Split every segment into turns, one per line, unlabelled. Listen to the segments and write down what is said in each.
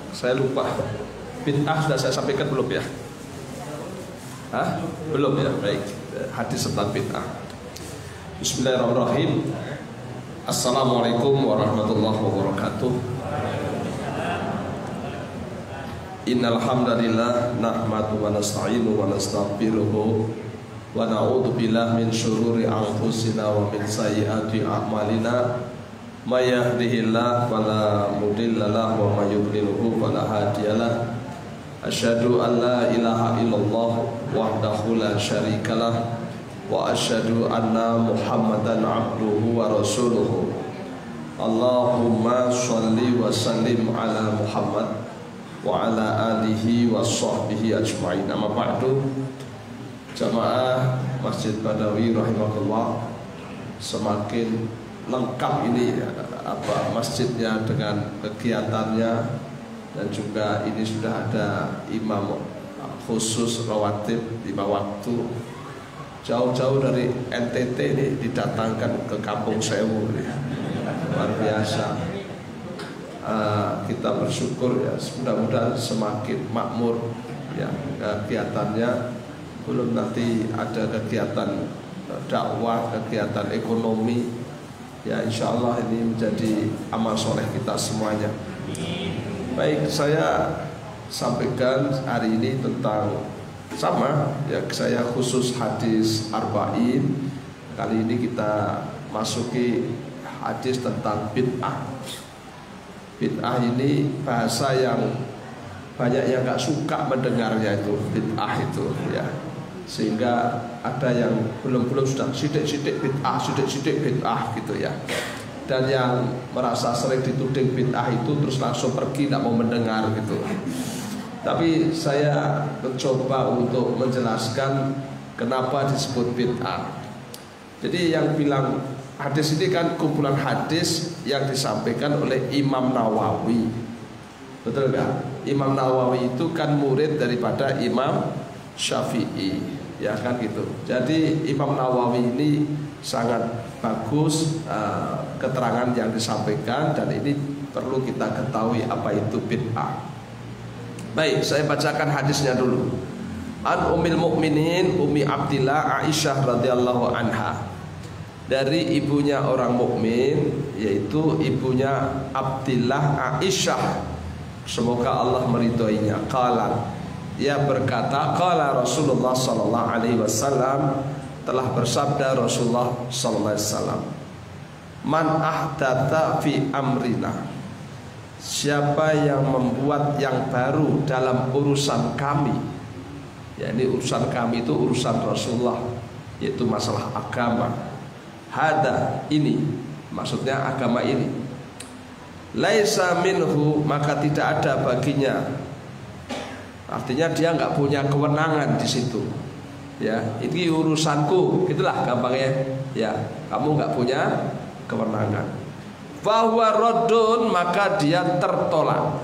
Saya lupa. Bid'ah sudah saya sampaikan belum ya? Hah? Belum ya? Baik. Hadis tentang bid'ah. Bismillahirrahmanirrahim. Assalamualaikum warahmatullahi wabarakatuh. Innal hamdalillah nahmadu wa nasta'inu wa nastaghfiruh wa na'udzu billahi min syururi anfusina wa min sayyiati a'malina. May yahdihillahu fala mudilla lahu wa may yudlilhu fala hadiyalah. Asyhadu an la ilaha illallah wahdahu la syarikalah wa asyhadu anna Muhammadan abduhu wa rasuluhu. Allahumma shalli wa sallim ala Muhammad wa ala alihi wa sahbihi ajma'in. Amma ba'du. Jamaah Masjid Badawi rahimakumullah, semakin lengkap ini masjidnya dengan kegiatannya, dan juga ini sudah ada imam khusus rawatib 5 waktu. Jauh-jauh dari NTT ini didatangkan ke Kampung Sewu ini. Luar biasa. Kita bersyukur ya, mudah-mudahan semakin makmur ya kegiatannya. Belum nanti ada kegiatan dakwah, kegiatan ekonomi ya, insya Allah ini menjadi amal soleh kita semuanya. Baik, saya sampaikan hari ini tentang sama ya, saya khusus hadis arba'in. Kali ini kita masuki hadis tentang bid'ah. Bid'ah ini bahasa yang banyak yang gak suka mendengarnya, itu bid'ah itu ya, sehingga ada yang belum sudah sidik-sidik bid'ah, sidik-sidik bid'ah gitu ya. Dan yang merasa sering dituding bid'ah itu terus langsung pergi, tidak mau mendengar gitu. Tapi saya mencoba untuk menjelaskan kenapa disebut bid'ah. Jadi yang bilang hadis ini kan kumpulan hadis yang disampaikan oleh Imam Nawawi. Betul kan? Imam Nawawi itu kan murid daripada Imam Syafi'i, ya kan gitu. Jadi Imam Nawawi ini sangat bagus keterangan yang disampaikan, dan ini perlu kita ketahui apa itu bid'ah. Baik, saya bacakan hadisnya dulu. An Ummil Mukminin Ummi Abdillah Aisyah radhiyallahu anha, dari ibunya orang mukmin, yaitu ibunya Abdillah Aisyah, semoga Allah meridhoinya. Qala, ia berkata, qala Rasulullah sallallahu alaihi wasallam, telah bersabda Rasulullah sallallahu alaihi wasallam, man ahdatha fi amrina, siapa yang membuat yang baru dalam urusan kami, ya ini urusan kami itu urusan Rasulullah, yaitu masalah agama. Hada, ini maksudnya agama ini, laisa minhu, maka tidak ada baginya. Artinya dia nggak punya kewenangan di situ. Ya, ini urusanku, gitulah gampangnya. Ya, kamu nggak punya kewenangan. Bahwa rodun, maka dia tertolak.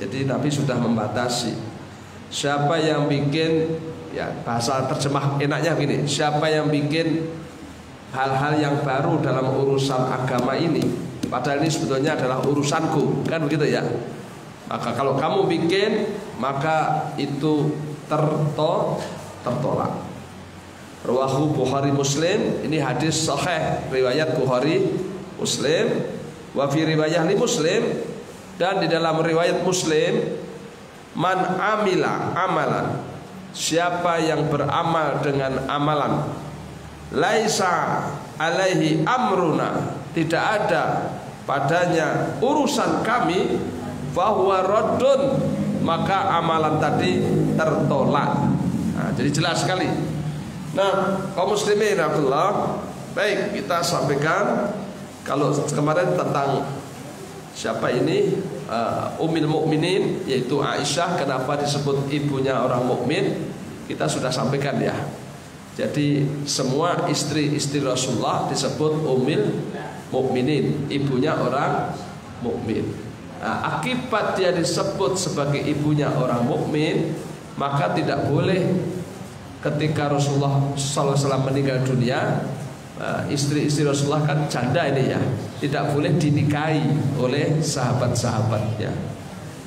Jadi Nabi sudah membatasi. Siapa yang bikin, ya bahasa terjemah enaknya begini, siapa yang bikin hal-hal yang baru dalam urusan agama ini, padahal ini sebetulnya adalah urusanku, kan begitu ya. Maka kalau kamu bikin, maka itu tertolak. Rawahu Bukhari Muslim, ini hadis sahih riwayat Bukhari Muslim. Wa fi riwayah li Muslim, dan di dalam riwayat Muslim, man amila amalan, siapa yang beramal dengan amalan, laisa alaihi amruna, tidak ada padanya urusan kami, bahwa raddun, maka amalan tadi tertolak. Nah, jadi jelas sekali. Nah, kaum muslimin Abdullah, baik, kita sampaikan kalau kemarin tentang siapa ini Ummul Mukminin, yaitu Aisyah. Kenapa disebut ibunya orang mukmin, kita sudah sampaikan ya. Jadi semua istri-istri Rasulullah disebut Ummul Mukminin, ibunya orang mukmin. Nah, akibat dia disebut sebagai ibunya orang mukmin, maka tidak boleh ketika Rasulullah SAW meninggal dunia, istri-istri Rasulullah kan janda ini ya, tidak boleh dinikahi oleh sahabat-sahabatnya.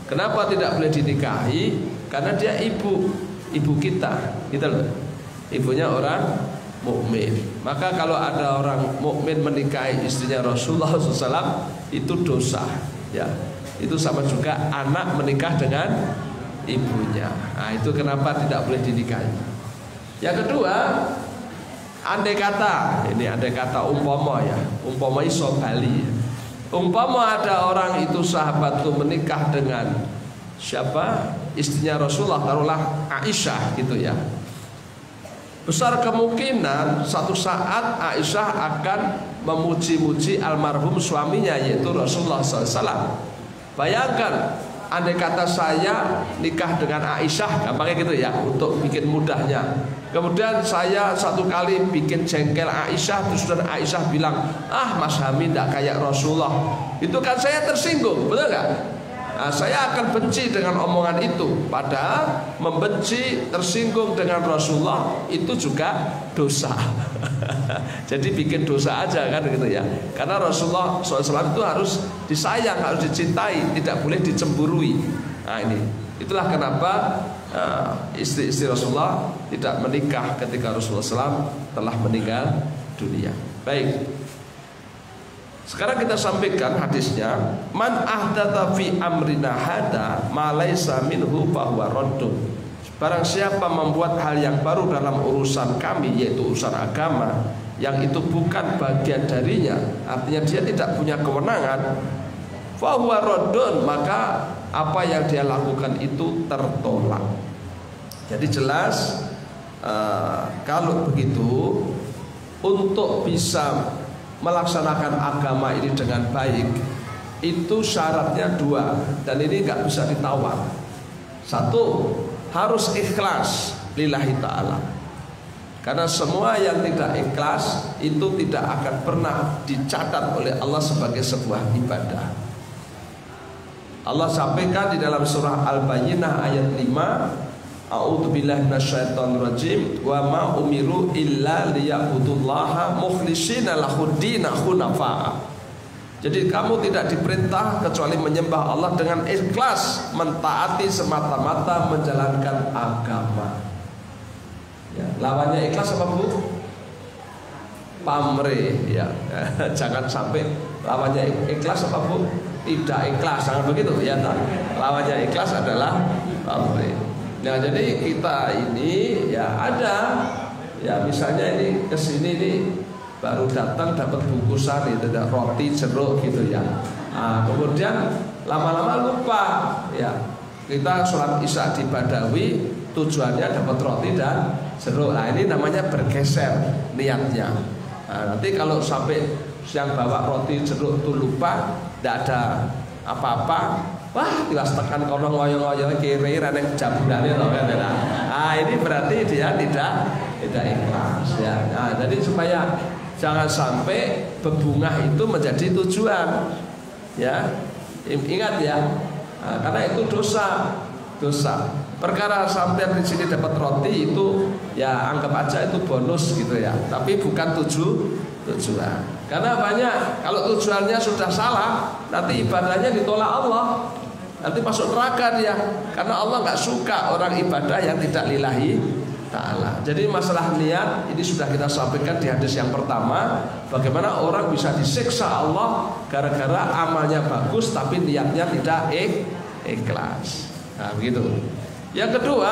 Kenapa tidak boleh dinikahi? Karena dia ibu kita, gitu loh. Ibunya orang mukmin. Maka kalau ada orang mukmin menikahi istrinya Rasulullah SAW itu dosa, ya. Itu sama juga anak menikah dengan ibunya. Nah, itu kenapa tidak boleh dinikahi. Yang kedua, andai kata umpama ya, umpama iso bali. Umpama ada orang itu sahabatku menikah dengan siapa? Istrinya Rasulullah, taruhlah Aisyah gitu ya. Besar kemungkinan satu saat Aisyah akan memuji-muji almarhum suaminya yaitu Rasulullah SAW. Bayangkan, andai kata saya nikah dengan Aisyah, gampangnya gitu ya, untuk bikin mudahnya. Kemudian saya satu kali bikin jengkel Aisyah, terus dan Aisyah bilang, ah Mas Hami tidak kayak Rasulullah. Itu kan saya tersinggung, betul nggak? Nah, saya akan benci dengan omongan itu. Padahal membenci, tersinggung dengan Rasulullah itu juga dosa. Jadi bikin dosa aja kan gitu ya. Karena Rasulullah SAW itu harus disayang, harus dicintai, tidak boleh dicemburui. Nah ini, itulah kenapa istri-istri Rasulullah tidak menikah ketika Rasulullah SAW telah meninggal dunia. Baik. Sekarang kita sampaikan hadisnya, man ahdatsa fi amrina hada ma laisa minhu fahuwa raddun. Barang siapa membuat hal yang baru dalam urusan kami, yaitu urusan agama, yang itu bukan bagian darinya, artinya dia tidak punya kewenangan, fahuwa raddun, maka apa yang dia lakukan itu tertolak. Jadi jelas kalau begitu, untuk bisa melaksanakan agama ini dengan baik itu syaratnya dua, dan ini nggak bisa ditawar. Satu, harus ikhlas lillahi ta'ala, karena semua yang tidak ikhlas itu tidak akan pernah dicatat oleh Allah sebagai sebuah ibadah. Allah sampaikan di dalam surah Al-Bayyinah ayat 5, a'udzubillahi minasyaitonirrajim, wa ma umiru illa liya'budullaha mukhlishina lahuddin hunafa. Jadi kamu tidak diperintah kecuali menyembah Allah dengan ikhlas, mentaati semata-mata menjalankan agama. Ya, lawannya ikhlas apa Bu? Pamrih ya. Jangan sampai lawannya ikhlas apa Bu? Tidak ikhlas, jangan begitu ya. Lawannya ikhlas adalah pamrih. Nah jadi kita ini ya ada, ya misalnya ini kesini nih baru datang dapat bungkusan itu ada roti jeruk gitu ya. Nah, kemudian lama-lama lupa ya, kita sholat isya di Badawi tujuannya dapat roti dan jeruk. Nah ini namanya bergeser niatnya. Nah, nanti kalau sampai yang bawa roti jeruk itu lupa, tidak ada apa-apa, wah tilas tekan kono ngoyo-ngoyo kiri reneng jabulane to kan. Nah, ini berarti dia tidak ikhlas ya. Nah, jadi supaya jangan sampai bebungah itu menjadi tujuan. Ya. Ingat ya. Nah, karena itu dosa. Perkara sampai di sini dapat roti itu ya anggap aja itu bonus gitu ya. Tapi bukan tujuan. Karena banyak kalau tujuannya sudah salah, nanti ibadahnya ditolak Allah. Nanti masuk neraka dia, karena Allah nggak suka orang ibadah yang tidak lillahi ta'ala. Jadi masalah niat ini sudah kita sampaikan di hadis yang pertama, bagaimana orang bisa disiksa Allah gara-gara amalnya bagus tapi niatnya tidak ikhlas. Nah begitu. Yang kedua,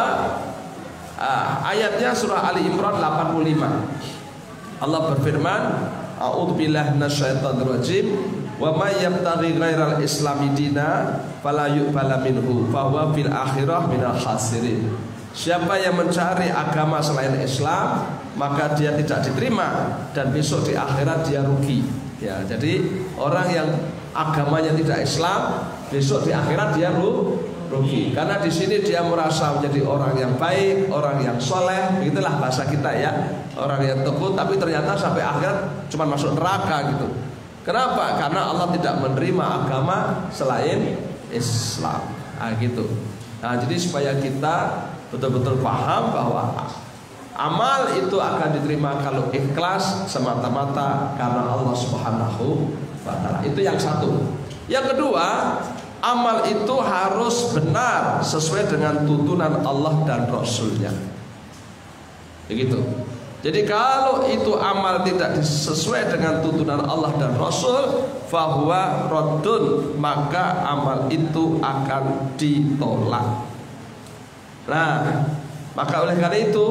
ayatnya surah Ali Imran 85. Allah berfirman, a'udzubillahi minasyaitonirrajim, wa may yabtaghi ghairal islami dina fala yuqbala minhu fa huwa fil akhirah minal khasirin. Siapa yang mencari agama selain Islam, maka dia tidak diterima dan besok di akhirat dia rugi. Ya, jadi orang yang agamanya tidak Islam, besok di akhirat dia rugi. Karena di sini dia merasa menjadi orang yang baik, orang yang soleh, begitulah bahasa kita ya, orang yang tekun, tapi ternyata sampai akhirat cuma masuk neraka gitu. Kenapa? Karena Allah tidak menerima agama selain Islam. Nah, gitu. Nah, jadi supaya kita betul-betul paham bahwa amal itu akan diterima kalau ikhlas semata-mata karena Allah Subhanahu batal. Itu yang satu. Yang kedua, amal itu harus benar sesuai dengan tuntunan Allah dan Rasulnya. Begitu. Jadi kalau itu amal tidak sesuai dengan tuntunan Allah dan Rasul, fahuwa raddun, maka amal itu akan ditolak. Nah, maka oleh karena itu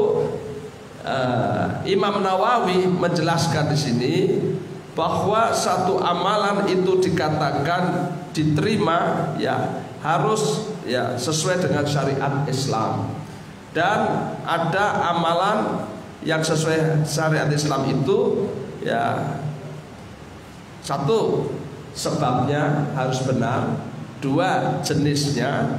Imam Nawawi menjelaskan di sini bahwa satu amalan itu dikatakan diterima ya harus ya sesuai dengan syariat Islam. Dan ada amalan yang sesuai syariat Islam itu ya satu, sebabnya harus benar, dua, jenisnya,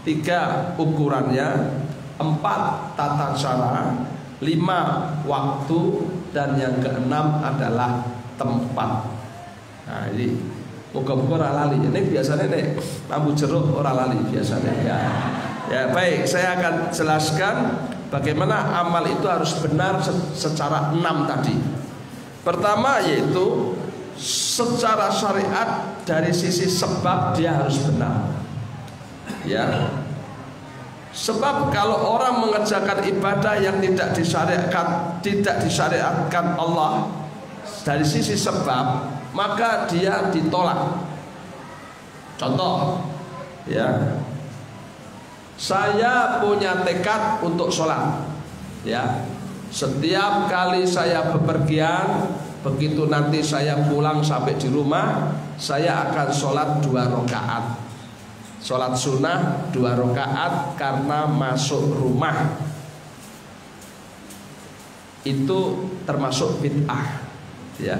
tiga, ukurannya, empat, tata cara, lima, waktu, dan yang keenam adalah tempat. Nah ini muka-muka orang lali. Ini biasanya nih lampu jeruk orang lali biasanya ya. Ya baik, saya akan jelaskan bagaimana amal itu harus benar secara 6 tadi. Pertama yaitu secara syariat dari sisi sebab dia harus benar. Ya. Sebab kalau orang mengerjakan ibadah yang tidak disyariatkan Allah dari sisi sebab, maka dia ditolak. Contoh, ya, saya punya tekad untuk sholat, ya, setiap kali saya bepergian, begitu nanti saya pulang sampai di rumah, saya akan sholat 2 rakaat, sholat sunnah 2 rakaat karena masuk rumah. Itu termasuk bid'ah. Ya,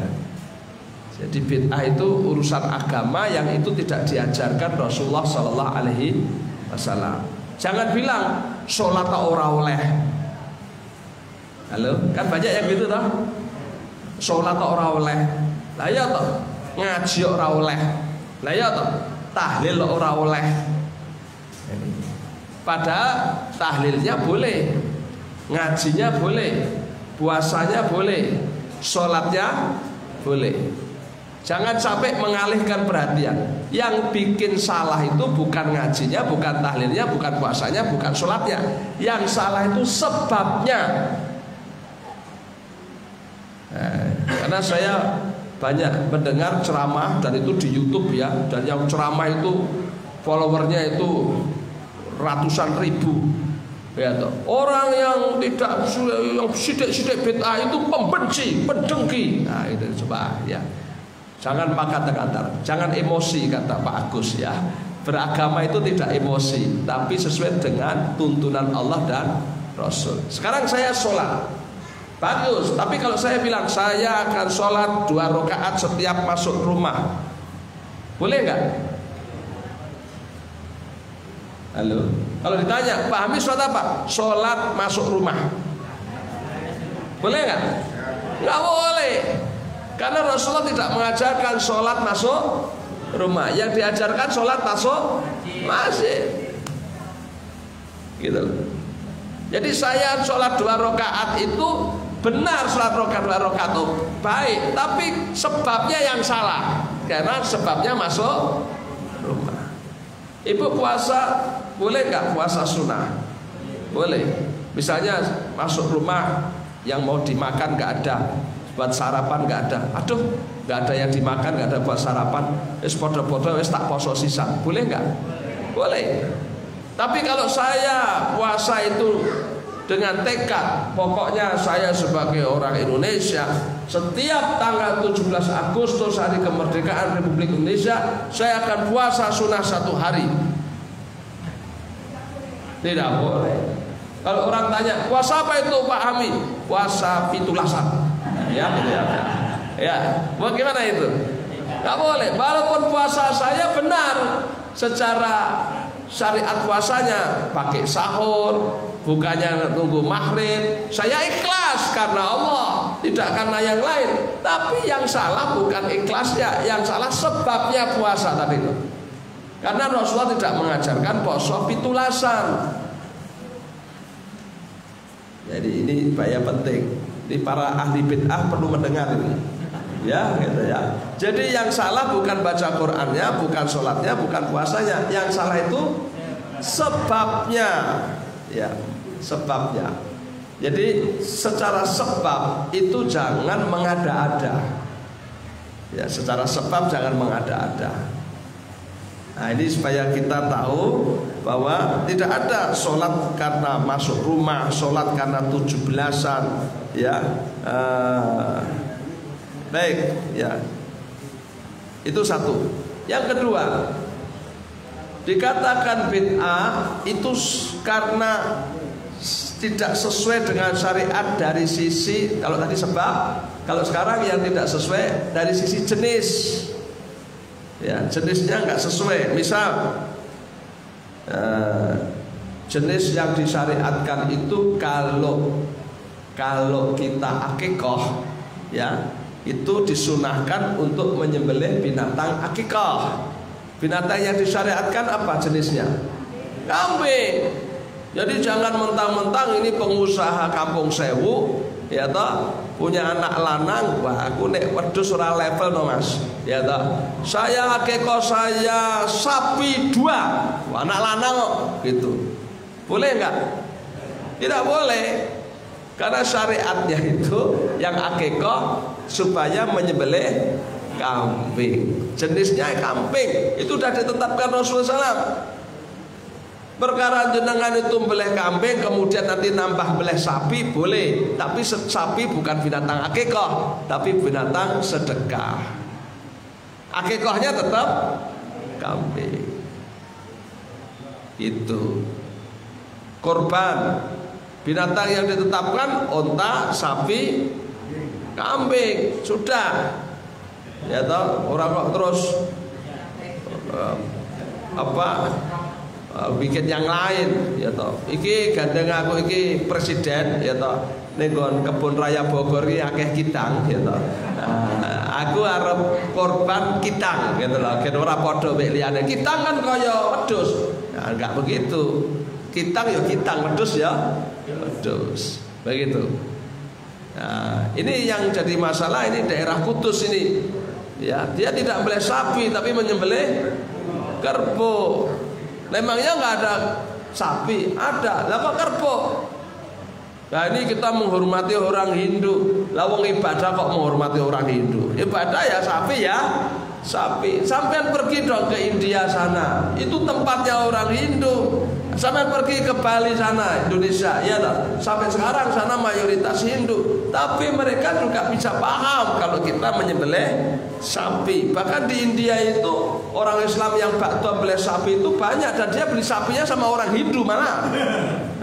jadi bid'ah itu urusan agama yang itu tidak diajarkan Rasulullah Sallallahu Alaihi Wasallam. Jangan bilang sholat ora oleh. Halo, kan banyak yang gitu toh. Sholat ora oleh. Lah ya toh, ngaji ora oleh. Lah ya toh, tahlil ora oleh. Padahal tahlilnya boleh, ngajinya boleh, puasanya boleh, sholatnya boleh. Jangan sampai mengalihkan perhatian. Yang bikin salah itu bukan ngajinya, bukan tahlilnya, bukan puasanya, bukan sholatnya. Yang salah itu sebabnya. Nah, karena saya banyak mendengar ceramah dan itu di YouTube ya, dan yang ceramah itu followernya itu ratusan ribu. Ya, orang yang tidak yang sidik-sidik bid'ah itu pembenci, pendengki. Nah itu coba ya. Jangan kata-kata, jangan emosi kata Pak Agus ya. Beragama itu tidak emosi, tapi sesuai dengan tuntunan Allah dan Rasul. Sekarang saya sholat, bagus. Tapi kalau saya bilang saya akan sholat 2 rakaat setiap masuk rumah, boleh nggak? Halo. Kalau ditanya, pahami sholat apa? Sholat masuk rumah. Boleh nggak? Nggak boleh. Karena Rasulullah tidak mengajarkan sholat masuk rumah. Yang diajarkan sholat masuk masjid. Gitu. Jadi saya sholat 2 rakaat itu benar, sholat 2 rakaat itu baik, tapi sebabnya yang salah. Karena sebabnya masuk rumah. Ibu puasa boleh nggak puasa sunnah? Boleh. Misalnya masuk rumah yang mau dimakan nggak ada, buat sarapan nggak ada. Aduh, nggak ada yang dimakan, nggak ada buat sarapan. Es podo-podo, es tak poso sisa. Boleh nggak? Boleh. Tapi kalau saya puasa itu dengan tekad, pokoknya saya sebagai orang Indonesia, setiap tanggal 17 Agustus hari kemerdekaan Republik Indonesia, saya akan puasa sunnah 1 hari. Tidak boleh. Kalau orang tanya, puasa apa itu Pak Hami? Puasa pitulasan. Ya, gitu ya. Ya, bagaimana itu? Tidak boleh. Walaupun puasa saya benar secara syariat puasanya, pakai sahur, bukannya nunggu maghrib, saya ikhlas karena Allah, tidak karena yang lain. Tapi yang salah bukan ikhlasnya, yang salah sebabnya puasa tadi itu. Karena Rasulullah tidak mengajarkan puasa pitulasan. Jadi ini bahaya penting. Ini para ahli bid'ah perlu mendengar ini. ya gitu ya. Jadi yang salah bukan baca Qur'annya, bukan sholatnya, bukan puasanya. Yang salah itu sebabnya, ya, sebabnya. Jadi secara sebab itu jangan mengada-ada. Ya, secara sebab jangan mengada-ada. Nah, ini supaya kita tahu bahwa tidak ada sholat karena masuk rumah, sholat karena 17-an, ya. Baik, ya. Itu satu. Yang kedua, dikatakan bid'ah itu karena tidak sesuai dengan syariat dari sisi, kalau tadi sebab, kalau sekarang yang tidak sesuai dari sisi jenis. Ya, jenisnya nggak sesuai. Misal jenis yang disyariatkan itu kalau kita akikoh, ya, itu disunahkan untuk menyembelih binatang akikoh. Binatang yang disyariatkan apa jenisnya? Kambing. Jadi jangan mentang-mentang ini pengusaha Kampung Sewu, ya toh, punya anak lanang, wah aku nek wedhus ora level no Mas, ya toh. Saya akikoh saya sapi 2, anak lanang kok gitu. Boleh enggak? Tidak boleh. Karena syariatnya itu yang akikoh supaya menyembelih kambing. Jenisnya kambing. Itu sudah ditetapkan Rasulullah SAW. Perkara jenengan itu beleh kambing kemudian nanti nambah beleh sapi boleh, tapi sapi bukan binatang akikoh, tapi binatang sedekah. Akikohnya tetap kambing. Itu korban binatang yang ditetapkan onta, sapi, kambing, sudah. Ya toh, orang kok terus bikin yang lain, ya toh. Iki gandeng aku iki presiden, ya toh. Ning kebun raya Bogor iki akeh kitang, ya toh. Aku arep korban kitang, gitu loh. Gen ora padha mek liyane. Kitang kan kaya wedhus. Nah, enggak begitu. Kitang ya kitang, wedhus ya wedhus. Begitu. Nah, ini yang jadi masalah ini daerah Kudus ini. Ya, dia tidak boleh sapi tapi menyembelih kerbau. Memangnya nggak ada sapi? Ada, lah kok kerbau? Nah ini kita menghormati orang Hindu. Lawang ibadah kok menghormati orang Hindu? Ibadah ya sapi ya sapi. Sampai pergi dong ke India sana, itu tempatnya orang Hindu. Sampai pergi ke Bali sana, Indonesia, ya tak? Sampai sekarang sana mayoritas Hindu. Tapi mereka juga bisa paham kalau kita menyembelih sapi. Bahkan di India itu orang Islam yang bakto beli sapi itu banyak, dan dia beli sapinya sama orang Hindu mana?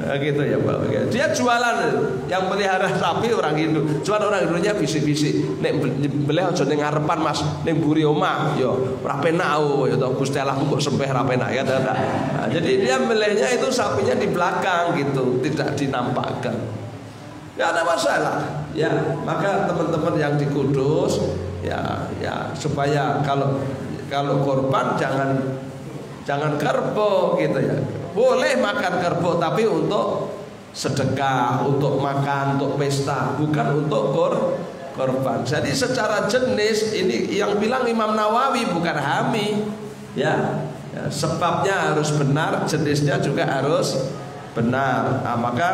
Gitu ya Pak. Dia jualan yang pelihara sapi orang Hindu. Cuman orang Hindunya bisik-bisik. Nek beli aja ning ngarepan Mas, ning mburi omah yo ora penak ya to Gusti Allah kok sempeh ora penak ya. Nah, jadi dia belinya itu sapinya di belakang gitu, tidak dinampakkan. Enggak ada masalah. Ya, maka teman-teman yang di Kudus ya supaya kalau korban jangan kerbau gitu ya. Boleh makan kerbau tapi untuk sedekah, untuk makan, untuk pesta, bukan untuk korban. Jadi secara jenis ini yang bilang Imam Nawawi bukan Hami, ya sebabnya harus benar, jenisnya juga harus benar. Nah, maka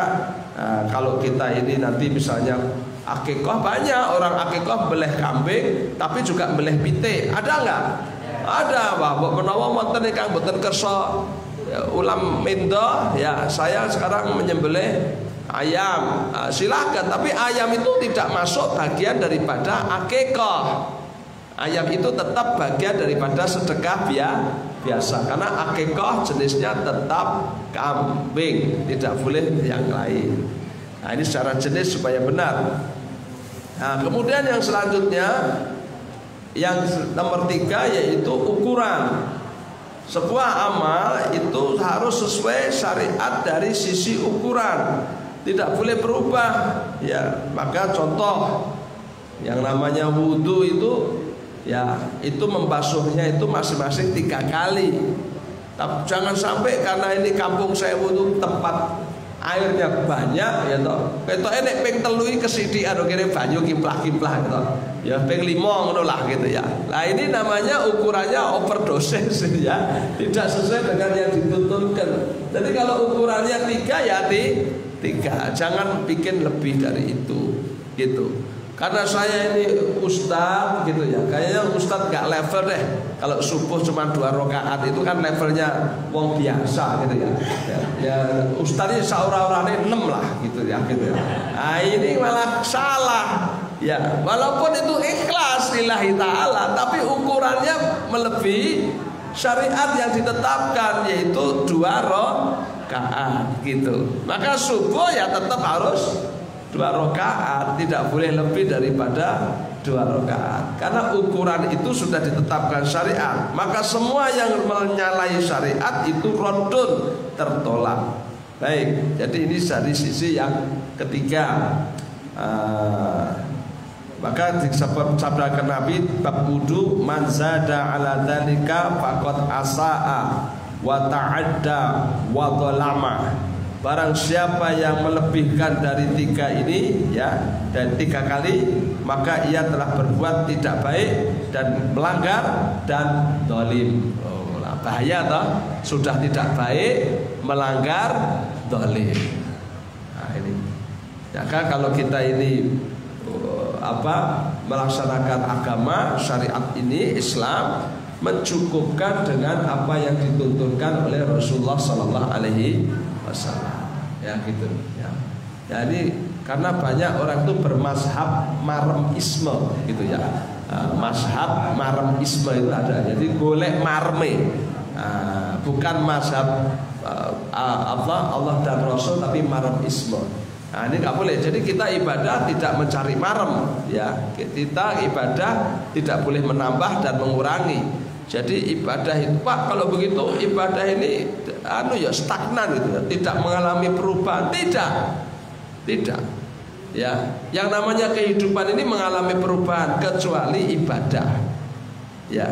kalau kita ini nanti misalnya akikoh, banyak orang akikoh beleh kambing tapi juga beleh pite, ada nggak? Ada, Pak. Menawa wonten ingkang boten kersa ulam mindo, ya saya sekarang menyembelih ayam, silakan. Tapi ayam itu tidak masuk bagian daripada akikoh. Ayam itu tetap bagian daripada sedekah biasa. Karena akikoh jenisnya tetap kambing, tidak boleh yang lain. Nah ini secara jenis supaya benar. Nah kemudian yang selanjutnya, yang nomor 3 yaitu ukuran. Sebuah amal itu harus sesuai syariat dari sisi ukuran, tidak boleh berubah. Ya, maka contoh yang namanya wudhu itu, ya itu membasuhnya itu masing-masing 3 kali. Tapi jangan sampai karena ini Kampung Sewu itu tempat airnya banyak ya toh. Ketok nek ping 3 iki kesithik anu kene banyu kimplah-kimplah gitu. Ya ping 5 ngono lah gitu ya. Nah ini namanya ukurannya overdosis ya. Tidak sesuai dengan yang dituntunkan. Jadi kalau ukurannya 3 ya 3. Jangan bikin lebih dari itu gitu. Karena saya ini ustadz gitu ya, kayaknya ustadz gak level deh. Kalau subuh cuma 2 rakaat itu kan levelnya wong biasa gitu ya. Ya ustadz ini saura-urane 6 lah gitu ya. Nah ini malah salah ya. Walaupun itu ikhlas lillahi ta'ala, tapi ukurannya melebihi syariat yang ditetapkan, yaitu 2 rakaat gitu. Maka subuh ya tetap harus 2 rakaat, tidak boleh lebih daripada 2 rakaat. Karena ukuran itu sudah ditetapkan syariat. Maka semua yang menyalahi syariat itu rodun, tertolak. Baik, jadi ini dari sisi yang ketiga. Maka disabdakan Nabi bab wudu, man zada ala dzalika faqad asaa wa ta'adda wa dzalama. Barang siapa yang melebihkan dari 3 ini ya, dan 3 kali, maka ia telah berbuat tidak baik dan melanggar dan zalim. Oh, bahaya toh, sudah tidak baik, melanggar, zalim. Nah ini. Ya kan kalau kita ini melaksanakan agama syariat ini, Islam, mencukupkan dengan apa yang dituntunkan oleh Rasulullah Sallallahu Alaihi Wasallam. Ya gitu ya. Jadi karena banyak orang itu bermazhab maremisme gitu ya. Mazhab maremisme itu ada. Jadi golek marme. Bukan mazhab Allah dan Rasul, tapi maremisme. Nah ini nggak boleh. Jadi kita ibadah tidak mencari marem ya. Kita ibadah tidak boleh menambah dan mengurangi. Jadi ibadah itu Pak, kalau begitu ibadah ini ya stagnan gitu ya, tidak mengalami perubahan. Tidak ya. Yang namanya kehidupan ini mengalami perubahan kecuali ibadah ya.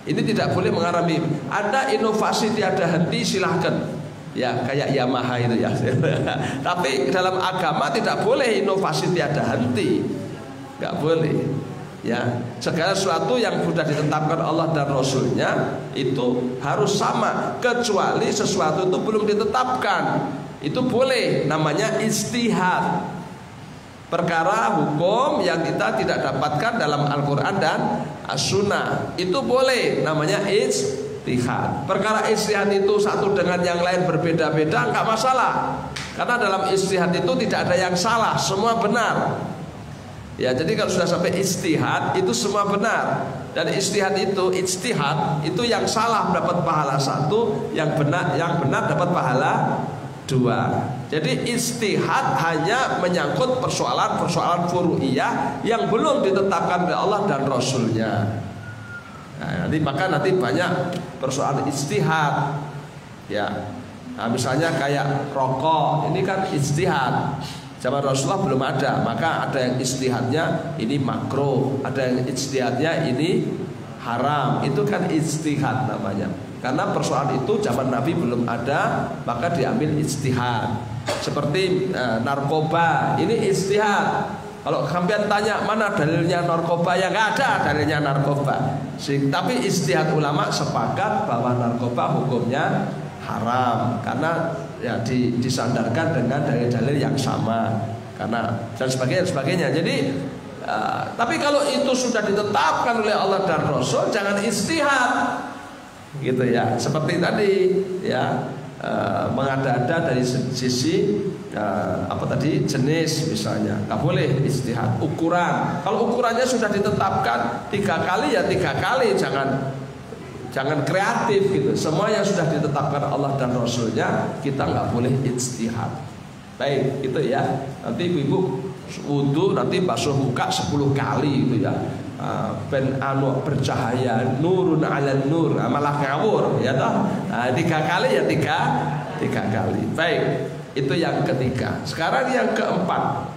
Ini tidak boleh mengalami. Ada inovasi tiada henti, silahkan ya, kayak Yamaha itu ya. Tapi dalam agama tidak boleh inovasi tiada henti, nggak boleh ya. Segala sesuatu yang sudah ditetapkan Allah dan Rasulnya itu harus sama, kecuali sesuatu itu belum ditetapkan, itu boleh, namanya ijtihad. Perkara hukum yang kita tidak dapatkan dalam Al-Quran dan As-Sunnah, itu boleh, namanya ijtihad. Perkara ijtihad itu satu dengan yang lain berbeda-beda, enggak masalah. Karena dalam ijtihad itu tidak ada yang salah, semua benar. Ya, jadi kalau sudah sampai ijtihad itu semua benar. Dan ijtihad itu yang salah dapat pahala 1, yang benar dapat pahala 2. Jadi ijtihad hanya menyangkut persoalan furu'iyah yang belum ditetapkan oleh Allah dan Rasulnya. Nah, nanti banyak persoalan ijtihad. Ya. Nah, misalnya kayak rokok, ini kan ijtihad. Zaman Rasulullah belum ada, maka ada yang ijtihadnya ini makruh, ada yang ijtihadnya ini haram. Itu kan ijtihad namanya. Karena persoalan itu zaman Nabi belum ada, maka diambil ijtihad. Seperti narkoba, ini ijtihad. Kalau kalian tanya mana dalilnya narkoba, ya nggak ada dalilnya narkoba. Tapi ijtihad ulama sepakat bahwa narkoba hukumnya haram karena ya disandarkan dengan dalil-dalil yang sama, karena dan sebagainya. Jadi tapi kalau itu sudah ditetapkan oleh Allah dan Rasul, jangan ijtihad gitu ya. Seperti tadi ya, mengada-ada dari sisi jenis misalnya, nggak boleh ijtihad. Ukuran, kalau ukurannya sudah ditetapkan 3 kali ya 3 kali, jangan kreatif gitu. Semua yang sudah ditetapkan Allah dan Rasulnya kita nggak boleh ijtihad. Baik, itu ya. Nanti ibu wudu nanti basuh muka 10 kali gitu ya. Ben anu bercahaya, nurun ala nur, malah ngawur ya toh. 3 kali ya 3 kali. Baik, itu yang ketiga. Sekarang yang keempat,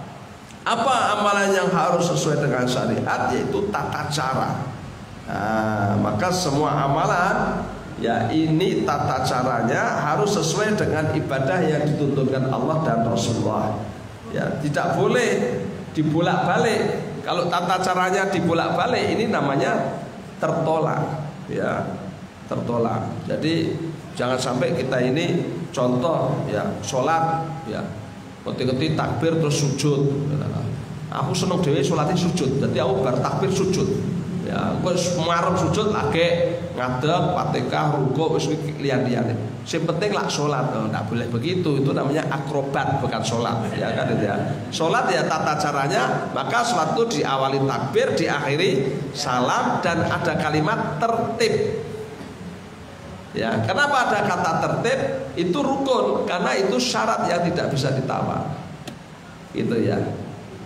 apa amalan yang harus sesuai dengan syariat, yaitu tata cara. Maka semua amalan Ya, ini tata caranya harus sesuai dengan ibadah yang dituntunkan Allah dan Rasulullah. Ya, tidak boleh dibolak-balik. Kalau tata caranya dibolak-balik, ini namanya tertolak. Ya, tertolak. Jadi jangan sampai kita ini contoh ya, sholat ya, ketika takbir terus sujud. Aku seneng dewe sholatnya sujud, jadi aku bar takbir sujud. Ya, gue semarang sujud lagi ngadeg, Fatihah, rukuk, wis lian-lian. Yang penting lah sholat, nggak boleh begitu. Itu namanya akrobat, bukan sholat. Ya kan itu ya. Sholat ya tata caranya, maka sholat itu diawali takbir, diakhiri salam dan ada kalimat tertib. Ya, kenapa ada kata tertib? Itu rukun, karena itu syarat yang tidak bisa ditawar. Itu ya.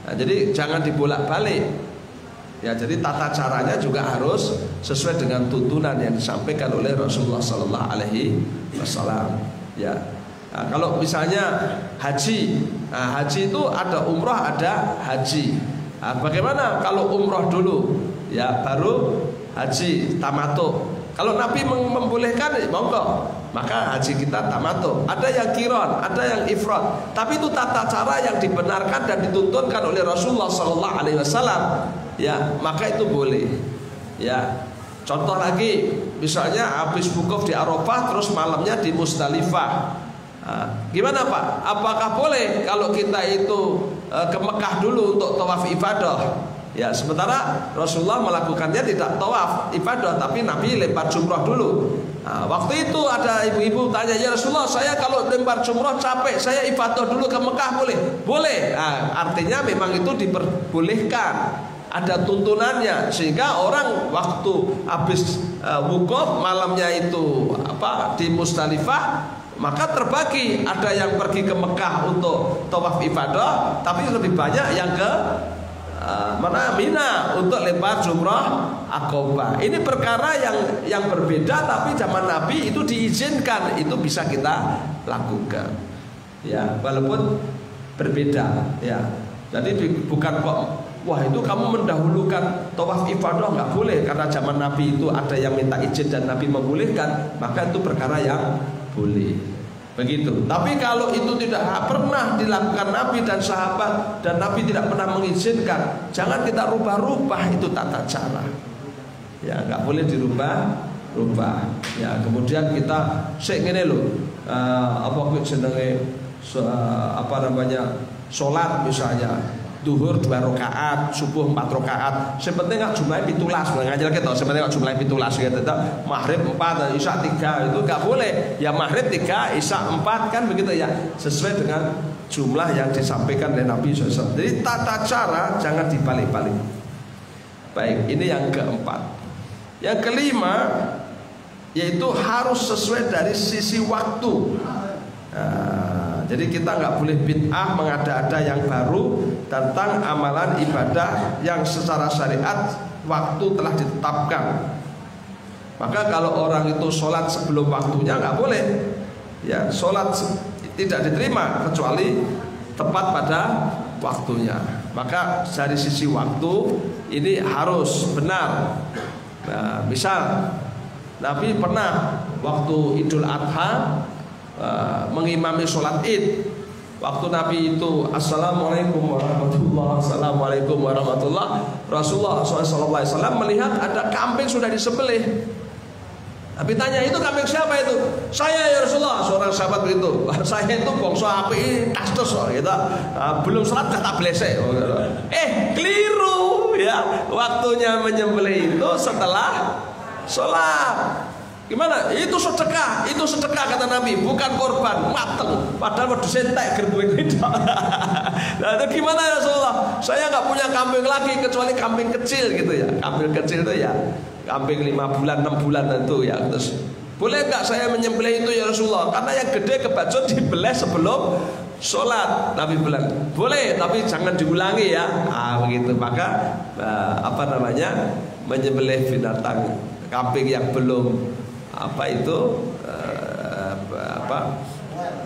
Nah, jadi jangan dibolak-balik. Ya, jadi tata caranya juga harus sesuai dengan tuntunan yang disampaikan oleh Rasulullah Sallallahu Alaihi Wasallam. Ya, nah, kalau misalnya haji, nah, haji itu ada umroh, ada haji. Nah, bagaimana kalau umroh dulu, ya baru haji tamattu? Kalau Nabi membolehkan, monggo, maka haji kita tamattu. Ada yang kiron, ada yang ifrad. Tapi itu tata cara yang dibenarkan dan dituntunkan oleh Rasulullah Sallallahu Alaihi Wasallam. Ya, maka itu boleh. Ya, contoh lagi, misalnya habis wukuf di Arafah, terus malamnya di Musdalifah. Nah, gimana Pak? Apakah boleh kalau kita itu ke Mekah dulu untuk tawaf ibadah? Ya, sementara Rasulullah melakukannya tidak tawaf ibadah, tapi Nabi lempar jumrah dulu. Nah, waktu itu ada ibu-ibu tanya, ya Rasulullah, saya kalau lempar jumrah capek, saya ibadah dulu ke Mekah boleh? Boleh. Nah, artinya memang itu diperbolehkan. Ada tuntunannya, sehingga orang waktu habis wukuf malamnya itu di Musdalifah, maka terbagi, ada yang pergi ke Mekah untuk tawaf ibadah, tapi lebih banyak yang ke Mina untuk lempar jumrah Aqabah. Ini perkara yang berbeda, tapi zaman Nabi itu diizinkan, itu bisa kita lakukan. Ya, walaupun berbeda. Ya, jadi bukan kok, wah itu kamu mendahulukan tawaf ibadah, nggak boleh, karena zaman Nabi itu ada yang minta izin dan Nabi membolehkan, maka itu perkara yang boleh. Begitu. Tapi kalau itu tidak pernah dilakukan Nabi dan sahabat, dan Nabi tidak pernah mengizinkan, jangan kita rubah-rubah itu tata cara. Ya, nggak boleh dirubah-rubah. Ya, kemudian kita ngene lho, sholat misalnya duhur 2 rakaat, subuh 4 rakaat. Yang penting nggak jumlahnya 17, ngajar kita. Yang penting nggak jumlahnya 17 gitu. Maghrib 4, isya 3 itu nggak boleh. Ya maghrib 3, isya 4 kan begitu ya. Sesuai dengan jumlah yang disampaikan oleh Nabi SAW. Jadi tata cara jangan dibalik-balik. Baik, ini yang keempat. Yang kelima, yaitu harus sesuai dari sisi waktu. Jadi kita nggak boleh bid'ah, mengada-ada yang baru tentang amalan ibadah yang secara syariat waktu telah ditetapkan. Maka kalau orang itu sholat sebelum waktunya nggak boleh. Ya, sholat tidak diterima kecuali tepat pada waktunya. Maka dari sisi waktu ini harus benar. Nah, misal Nabi pernah waktu Idul Adha mengimami sholat id. Waktu Nabi itu assalamualaikum warahmatullah, assalamualaikum warahmatullah, Rasulullah SAW melihat ada kambing sudah disembelih. Nabi tanya, itu kambing siapa itu? Saya ya Rasulullah, seorang sahabat begitu. Saya itu bangsa api tastos gitu. Belum sholat kata blesek. Keliru ya. Waktunya menyembelih itu setelah sholat. Gimana? Itu sedekah kata Nabi, bukan korban, mateng. Padahal waktu sentek gerbuin itu. Nah, itu gimana ya Rasulullah? Saya nggak punya kambing lagi kecuali kambing kecil gitu ya. Kambing kecil itu ya, kambing 5 bulan, 6 bulan itu ya. Terus boleh nggak saya menyembelih itu ya Rasulullah? Karena yang gede kebacut dibeleh sebelum sholat. Nabi bilang boleh, tapi jangan diulangi ya. Begitu. Maka menyembelih binatang kambing yang belum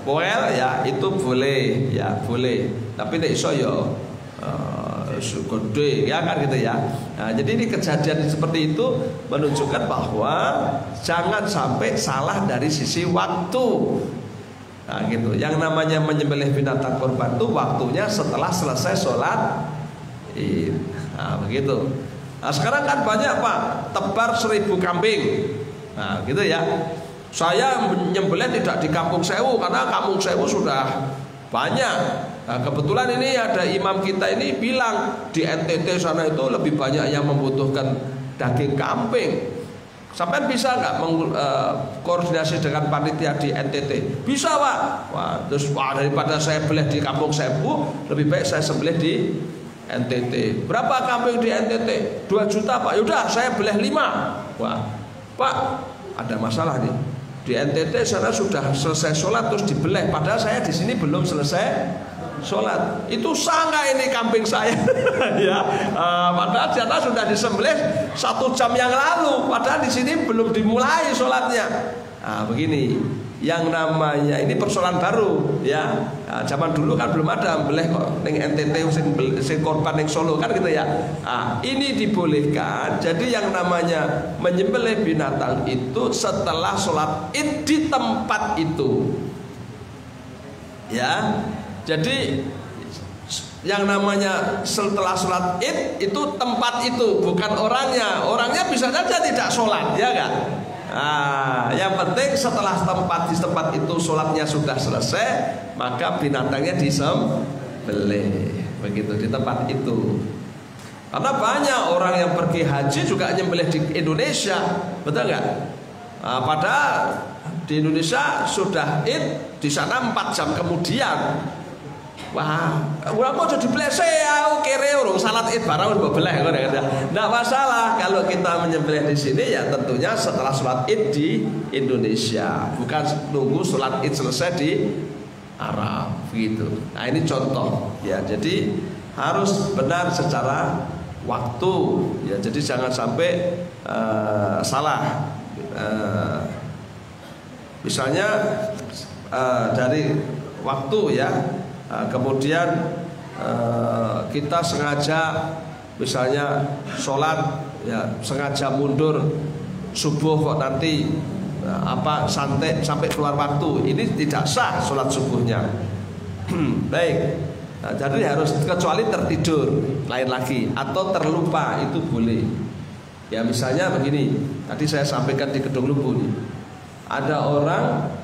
poel ya itu boleh ya, boleh. Tapi nek iso ya gede ya kan gitu ya. Nah, jadi ini kejadian seperti itu menunjukkan bahwa jangan sampai salah dari sisi waktu. Nah gitu. Yang namanya menyembelih binatang kurban itu waktunya setelah selesai sholat Id. Nah begitu. Nah sekarang kan banyak Pak, tebar 1000 kambing. Nah gitu ya. Saya menyembelih tidak di Kampung Sewu karena Kampung Sewu sudah banyak. Nah, kebetulan ini ada imam kita ini bilang di NTT sana itu lebih banyak yang membutuhkan daging kambing. Sampai bisa nggak koordinasi dengan panitia di NTT? Bisa Pak. Wah, terus daripada saya beli di Kampung Sewu, lebih baik saya sembelih di NTT. Berapa kambing di NTT? 2 juta Pak. Yaudah saya beli 5. Wah, Pak ada masalah nih. Di NTT sana sudah selesai sholat terus dibeleh, padahal saya di sini belum selesai sholat. Itu sangka ini kambing saya ya, padahal sana sudah disembelih 1 jam yang lalu, padahal di sini belum dimulai sholatnya. Nah, begini, yang namanya ini persoalan baru ya. Nah, zaman dulu kan belum ada beleh kok ning NTT sing korban ning Solo kan gitu ya. Nah, ini dibolehkan. Jadi yang namanya menyembelih binatang itu setelah sholat Id di tempat itu. Ya. Jadi yang namanya setelah sholat Id itu tempat itu, bukan orangnya. Orangnya bisa saja tidak sholat, ya kan? Nah, yang penting setelah di tempat itu sholatnya sudah selesai, maka binatangnya disembelih. Begitu di tempat itu. Karena banyak orang yang pergi haji juga nyembelih di Indonesia, betul nggak? Nah, padahal di Indonesia sudah Id, di sana 4 jam kemudian. Wah, udah mau jadi blese ya, kere urung salat Id barang udah beleh kok ya. Nggak masalah kalau kita menyembelih di sini ya tentunya setelah sholat Id di Indonesia, bukan nunggu sholat Id selesai di Arab gitu. Nah ini contoh ya, jadi harus benar secara waktu ya, jadi jangan sampai salah. Misalnya dari waktu ya. Kemudian kita sengaja misalnya sholat ya, sengaja mundur subuh kok nanti sampai keluar waktu, ini tidak sah sholat subuhnya. Baik. Nah, jadi harus kecuali tertidur lain lagi atau terlupa itu boleh. Ya misalnya begini, tadi saya sampaikan di Kedung Lumbu nih, ada orang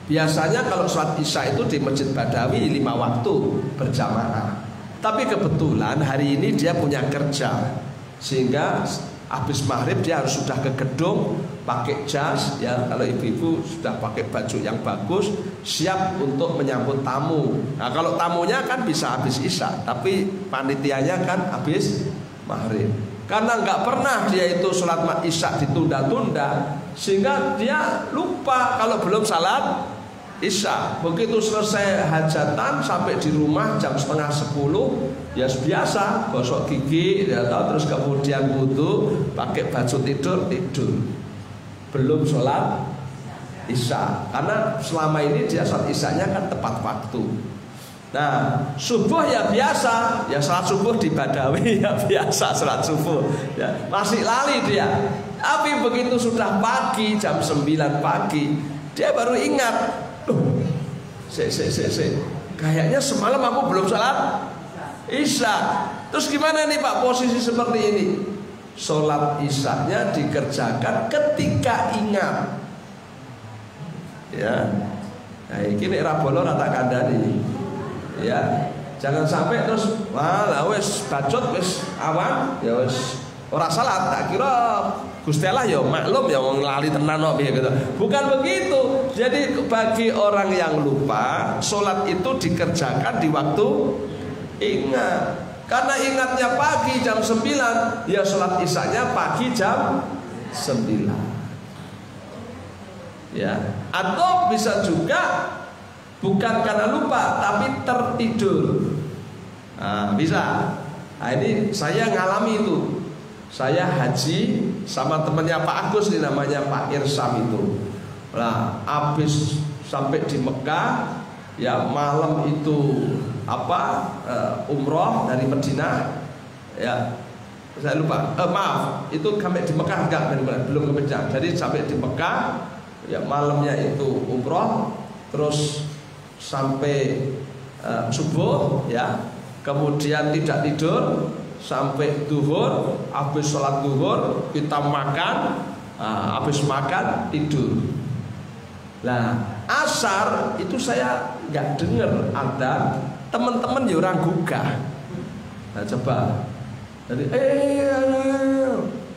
biasanya kalau sholat isya itu di Masjid Badawi 5 waktu berjamaah. Tapi kebetulan hari ini dia punya kerja, sehingga habis maghrib dia harus sudah ke gedung pakai jas ya, kalau ibu-ibu sudah pakai baju yang bagus, siap untuk menyambut tamu. Nah kalau tamunya kan bisa habis isya, tapi panitianya kan habis maghrib. Karena nggak pernah dia itu sholat isya ditunda-tunda, sehingga dia lupa kalau belum salat isya. Begitu selesai hajatan sampai di rumah jam 9:30 ya biasa gosok gigi ya, terus kemudian wudu, pakai baju tidur, belum sholat isya. Karena selama ini dia sholat isyanya kan tepat waktu. Nah subuh ya biasa, ya sholat subuh di Badawi ya biasa sholat subuh ya, masih lali dia. Tapi begitu sudah pagi jam 9 pagi dia baru ingat, kayaknya semalam aku belum sholat isya. Terus gimana nih Pak posisi seperti ini? Sholat isyanya dikerjakan ketika ingat. Ya, nah ini rabolo rata kandani. Ya, jangan sampai terus malah wes bacot wes awan ya wes ora salat, tak kira Gusti Allah ya maklum ya wong lali tenan kok gitu. Bukan begitu. Jadi bagi orang yang lupa, sholat itu dikerjakan di waktu ingat. Karena ingatnya pagi jam 9, ya sholat isyanya pagi jam 9. Ya, atau bisa juga bukan karena lupa tapi tertidur. Nah, bisa. Nah, ini saya ngalami itu. Saya haji sama temannya Pak Agus nih, namanya Pak Irsam itu. Nah, habis sampai di Mekah ya malam itu umroh dari Madinah, ya saya lupa, maaf, itu sampai di Mekah enggak, belum ke Mekah. Jadi sampai di Mekah, ya malamnya itu umroh, terus sampai subuh, ya kemudian tidak tidur sampai duhur. Habis sholat duhur kita makan, habis makan tidur. Nah asar itu saya nggak dengar ada teman-teman ya orang gugah. Nah coba, jadi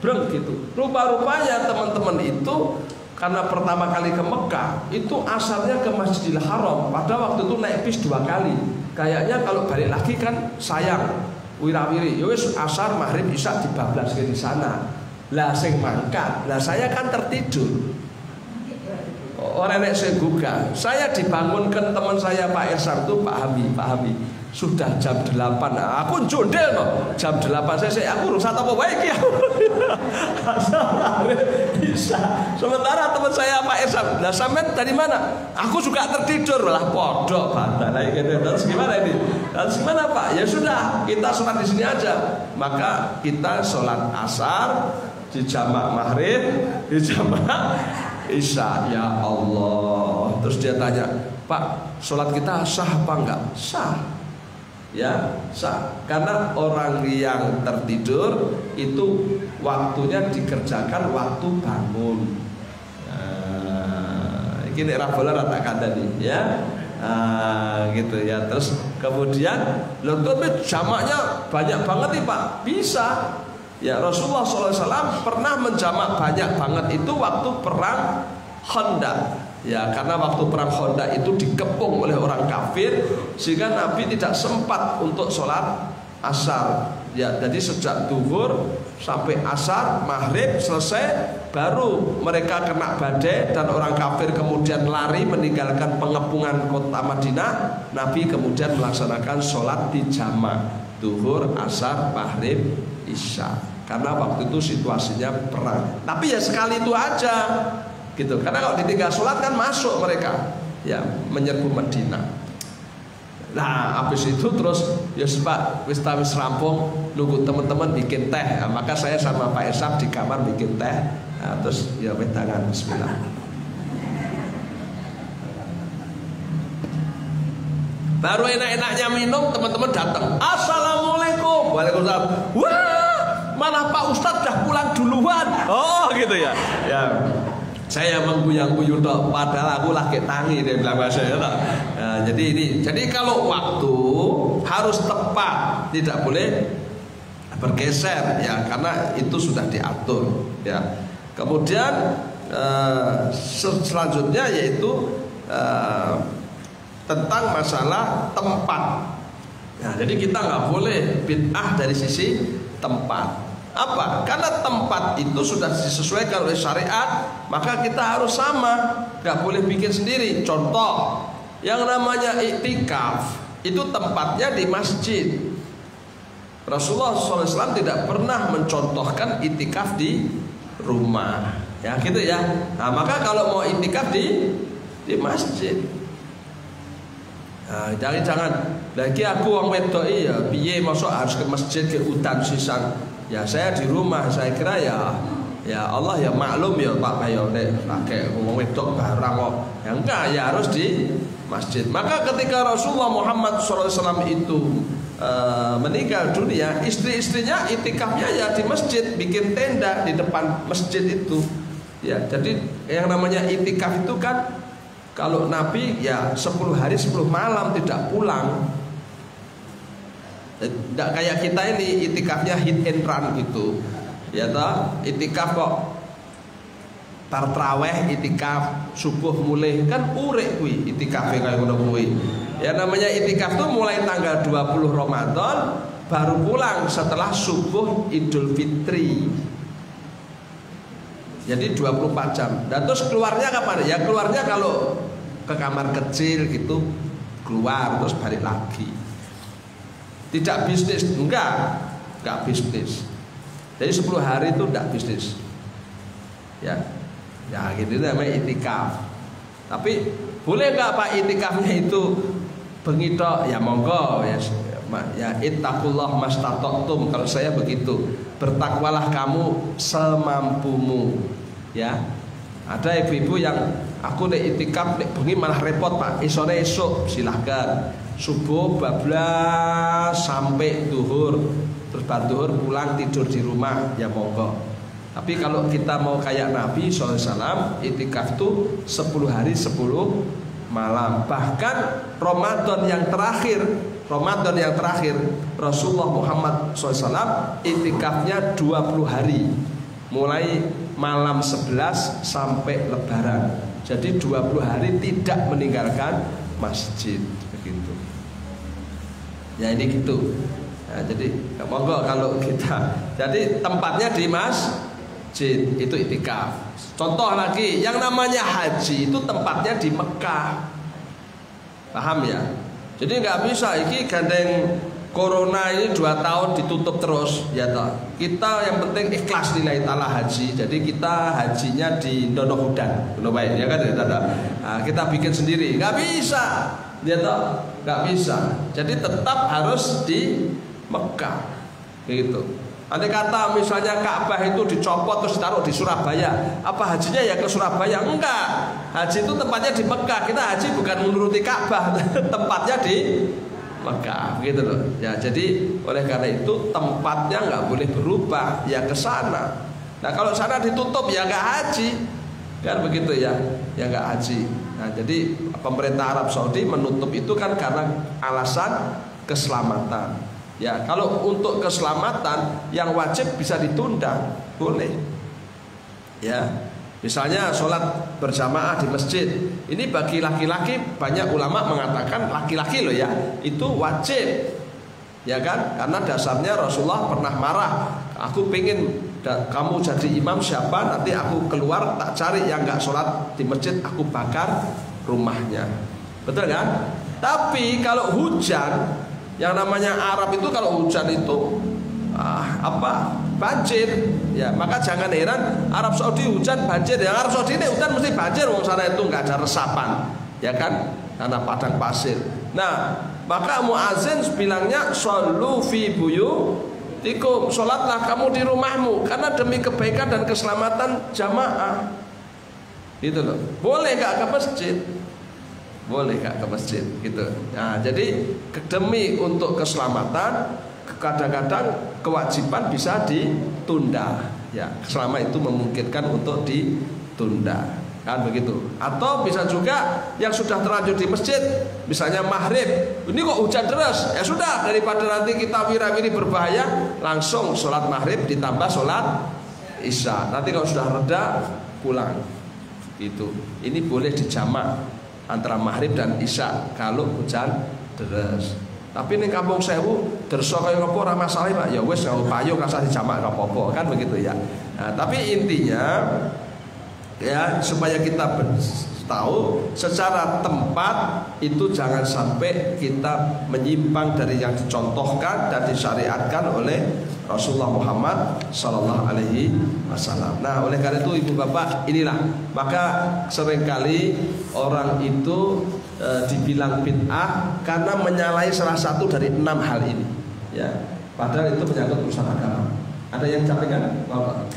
breng gitu. Rupa-rupanya teman-teman itu karena pertama kali ke Mekah itu asarnya ke Masjidil Haram. Pada waktu itu naik bis 2 kali. Kayaknya kalau balik lagi kan sayang, wirawiri. Yowes asar, maghrib, isya dibablas ke di sana. Lah sing mangkat, lah saya kan tertidur. Orang nek sing gugah. Saya dibangunkan teman saya Pak Ersar itu, Pak Hami. Sudah jam 8. Nah, aku jondel no. Jam 8 saya aku urus apa baik ya. Bisa. Sementara teman saya Pak Ersar, lah sampean dari mana? Aku juga tertidur lah podok bantal gitu. Terus gimana ini? Terus gimana Pak? Ya sudah, kita sholat di sini aja. Maka kita sholat asar di jamak maghrib, di jamak isya. Ya Allah. Terus dia tanya, Pak, sholat kita sah apa enggak? Sah. Ya sah, karena orang yang tertidur itu waktunya dikerjakan waktu bangun. Ini rabola rata kandani ya, gitu ya. Terus kemudian lontong jamaknya banyak banget nih Pak, bisa. Ya Rasulullah SAW pernah menjamak banyak banget itu waktu perang Khandaq. Ya karena waktu perang Khandaq itu dikepung oleh orang kafir sehingga Nabi tidak sempat untuk sholat asar. Ya jadi sejak duhur sampai asar, maghrib selesai, baru mereka kena badai dan orang kafir kemudian lari meninggalkan pengepungan kota Madinah. Nabi kemudian melaksanakan sholat di jamak duhur, asar, maghrib, isya. Karena waktu itu situasinya perang. Tapi ya sekali itu aja. Gitu. Karena kalau ditinggal sholat kan masuk mereka ya menyerbu Madinah. Nah habis itu terus ya Pak wis rampung nunggu teman-teman bikin teh. Nah, maka saya sama Pak Esam di kamar bikin teh. Nah, terus ya tangan bismillah. Baru enak-enaknya minum teman-teman datang. Assalamualaikum. Waalaikumsalam. Wah mana Pak Ustadz dah pulang duluan. Oh gitu ya. Ya. Saya mengguyang-guyung dok, padahal aku lagi tangi dia bilang saya tak. Nah, jadi kalau waktu harus tepat, tidak boleh bergeser ya, karena itu sudah diatur ya. Kemudian selanjutnya yaitu tentang masalah tempat. Nah, jadi kita nggak boleh bid'ah dari sisi tempat. Apa? Karena tempat itu sudah disesuaikan oleh syariat, maka kita harus sama, nggak boleh bikin sendiri. Contoh, yang namanya iktikaf itu tempatnya di masjid. Rasulullah SAW tidak pernah mencontohkan iktikaf di rumah, ya gitu ya. Nah maka kalau mau iktikaf di masjid. Nah, jangan lagi aku orang wedok ya, piye masuk harus ke masjid ke hutan sisan. Ya saya di rumah, saya kira ya Allah ya maklum ya Pak ya nek pakai ngomong wedok barang kok. Ya enggak, ya harus di masjid. Maka ketika Rasulullah Muhammad SAW itu meninggal dunia, istri-istrinya itikafnya ya di masjid, bikin tenda di depan masjid itu. Ya, jadi yang namanya itikaf itu kan kalau Nabi ya 10 hari 10 malam tidak pulang. Tidak kayak kita ini itikafnya hit and run gitu. Ya toh, itikaf kok taraweh itikaf subuh mulai kan urek kuwi itikafe kayak ngono kuwi. Ya namanya itikaf tuh mulai tanggal 20 Ramadan baru pulang setelah subuh Idul Fitri. Jadi 24 jam. Dan terus keluarnya kapan? Ya keluarnya kalau ke kamar kecil gitu keluar terus balik lagi. Tidak bisnis, enggak bisnis. Jadi 10 hari itu enggak bisnis. Ya gitu namanya itikaf. Tapi boleh nggak Pak itikafnya itu bengi tok? Ya monggo ya. Ya ittaqullah mastata'tum, kalau saya begitu. Bertakwalah kamu semampumu. Ya. Ada ibu-ibu yang aku nek itikaf nek bengi malah repot Pak. Isone esuk silahkan. Subuh bablas sampai duhur. Terus bar duhur pulang tidur di rumah, ya monggo. Tapi kalau kita mau kayak Nabi SAW, itikaf itu 10 hari 10 malam. Bahkan Ramadan yang terakhir Rasulullah Muhammad SAW itikafnya 20 hari, mulai malam 11 sampai lebaran. Jadi 20 hari tidak meninggalkan masjid, begitu. Ya ini gitu. Nah, jadi monggo kalau kita, jadi tempatnya di masjid itu itikaf. Contoh lagi, yang namanya haji itu tempatnya di Mekah. Paham ya? Jadi nggak bisa iki gandeng corona ini 2 tahun ditutup terus ya toh. Kita yang penting ikhlas lillahi ta'ala haji. Jadi kita hajinya di Donohudan, ya kan ya, nah, kita bikin sendiri. Nggak bisa ya toh, nggak bisa. Jadi tetap harus di Mekah gitu. Andai kata misalnya Ka'bah itu dicopot terus ditaruh di Surabaya, apa hajinya ya ke Surabaya? Enggak. Haji itu tempatnya di Mekah. Kita haji bukan menuruti Ka'bah, tempatnya di Mekah, gitu loh. Ya, jadi oleh karena itu tempatnya nggak boleh berubah, ya ke sana. Nah, kalau sana ditutup ya nggak haji, kan begitu ya, ya nggak haji. Nah, jadi pemerintah Arab Saudi menutup itu kan karena alasan keselamatan. Ya, kalau untuk keselamatan yang wajib bisa ditunda, boleh. Ya, misalnya sholat berjamaah di masjid. Ini bagi laki-laki banyak ulama mengatakan laki-laki loh ya, itu wajib. Ya kan? Karena dasarnya Rasulullah pernah marah. Aku pengen kamu jadi imam siapa? Nanti aku keluar tak cari yang nggak sholat di masjid, aku bakar rumahnya. Betul kan? Tapi kalau hujan, yang namanya Arab itu kalau hujan itu banjir ya, maka jangan heran Arab Saudi hujan banjir. Yang Arab Saudi ini hujan mesti banjir, wong sana itu nggak ada resapan ya kan, karena padang pasir. Nah, maka muazin bilangnya shollu fi buyutikum, sholatlah kamu di rumahmu karena demi kebaikan dan keselamatan jamaah, gitu loh. Boleh nggak ke masjid? Boleh gak ke masjid gitu. Nah, jadi demi untuk keselamatan kadang-kadang kewajiban bisa ditunda ya, selama itu memungkinkan untuk ditunda, kan begitu. Atau bisa juga yang sudah terlanjur di masjid, misalnya maghrib, ini kok hujan deras, ya sudah, daripada nanti kita wira-wiri berbahaya, langsung sholat maghrib ditambah sholat isya. Nanti kalau sudah reda pulang gitu. Ini boleh dijamak antara maghrib dan isya kalau hujan deras. Tapi ning Kampung Sewu dersa kaya ngopo ora masalah Pak. Ya wis kalau payung rasa dijamak ora apa-apa kan begitu ya. Nah, tapi intinya ya supaya kita tahu secara tempat itu jangan sampai kita menyimpang dari yang dicontohkan dan disyariatkan oleh Rasulullah Muhammad Sallallahu Alaihi Wasallam. Nah, oleh karena itu ibu bapak inilah, maka seringkali orang itu dibilang bid'ah karena menyalahi salah satu dari 6 hal ini. Ya, padahal itu menyangkut urusan agama. Ada yang sampaikan? Bapak.